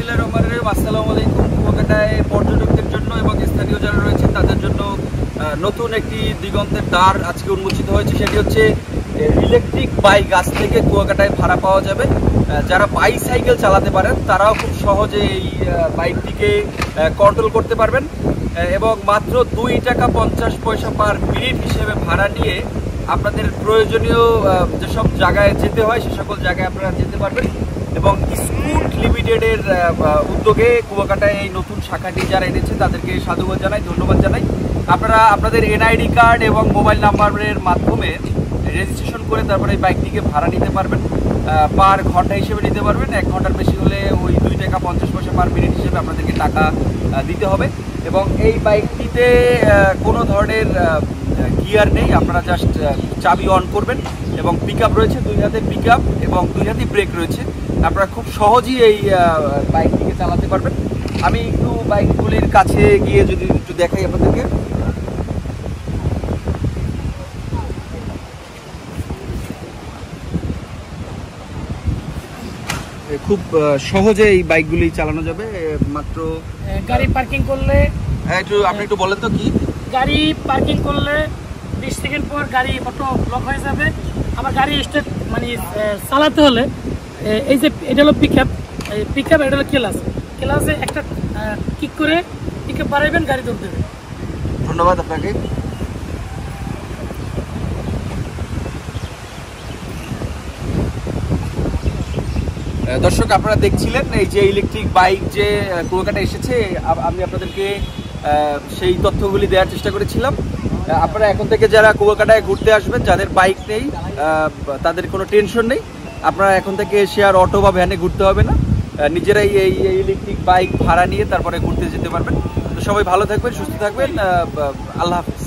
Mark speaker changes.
Speaker 1: বিসমিল্লাহির রহমানির রহিম। আসসালামু আলাইকুম। কুয়াকাটায় পর্যটকদের জন্য এবং স্থানীয় যারা রয়েছেন তাদের জন্য নতুন একটি দিগন্তের দ্বার আজকে উন্মোচিত হয়েছে। সেটি হচ্ছে ইলেকট্রিক বাইক। আজ থেকে কুয়াকাটায় ভাড়া পাওয়া যাবে। যারা বাইসাইকেল চালাতে পারেন তারাও খুব সহজে এই বাইকটিকে কন্ট্রোল করতে পারবেন এবং মাত্র 2 টাকা 50 পয়সা পার মিনিট হিসেবে ভাড়া নিয়ে আপনাদের প্রয়োজনীয় যেসব জায়গায় যেতে হয় সে সকল জায়গায় আপনারা যেতে পারবেন। এবং স্কুট লিমিটেডের উদ্যোগে কুয়াকাটায় এই নতুন শাখাটি যারা এনেছে তাদেরকে সাধুবাদ জানাই, ধন্যবাদ জানাই। আপনারা আপনাদের NID কার্ড এবং মোবাইল নাম্বারের মাধ্যমে রেজিস্ট্রেশন করে তারপরে এই বাইকটিকে ভাড়া নিতে পারবেন। পার ঘন্টা হিসেবে নিতে পারবেন। 1 ঘন্টার বেশি হলে ওই 2 টাকা 50 পয়সা পার মিনিট হিসেবে আপনাদেরকে টাকা দিতে হবে। এবং এই বাইকটিতে কোনো ধরনের গিয়ার নেই, আপনারা জাস্ট চাবি অন করবেন এবং পিকআপ রয়েছে, 2 হাতে পিকআপ এবং 2 হাতেই ব্রেক রয়েছে। আপনারা খুব সহজেই এই বাইকটিকে চালাতে পারবেন। আমি একটু বাইকগুলির কাছে গিয়ে যদি একটু দেখাই আপনাদেরকে। খুব সহজে এই বাইকগুলি চালানো যাবে। মাত্র
Speaker 2: গাড়ি পার্কিং করলে
Speaker 1: আপনি একটু বলেন তো কি?
Speaker 2: গাড়ি পার্কিং করলে 20 সেকেন্ড পর গাড়ি অটো ব্লক হয়ে যাবে। আমার গাড়ি স্টার্ট মানে চালাতে হলে এই যে এটা হলো পিকআপ, এটা হলো ক্লাসে একটা কিক করে পিকআপ বাড়াইবেন, গাড়ি দৌড় দেবে।
Speaker 1: ধন্যবাদ আপনাকে। দর্শক, আপনারা দেখছিলেন এই যে ইলেকট্রিক বাইক যে কুয়াকাটা এসেছে, আমি আপনাদেরকে সেই তথ্যগুলি দেওয়ার চেষ্টা করেছিলাম। আপনারা এখন থেকে যারা কুয়াকাটায় ঘুরতে আসবেন, যাদের বাইক নেই তাদের কোনো টেনশন নেই। আপনারা এখন থেকে এসে আর অটো বা ভ্যানে ঘুরতে হবে না, নিজেরাই এই ইলেকট্রিক বাইক ভাড়া নিয়ে তারপরে ঘুরতে যেতে পারবেন। তো সবাই ভালো থাকবেন, সুস্থ থাকবেন। আল্লাহ হাফিজ।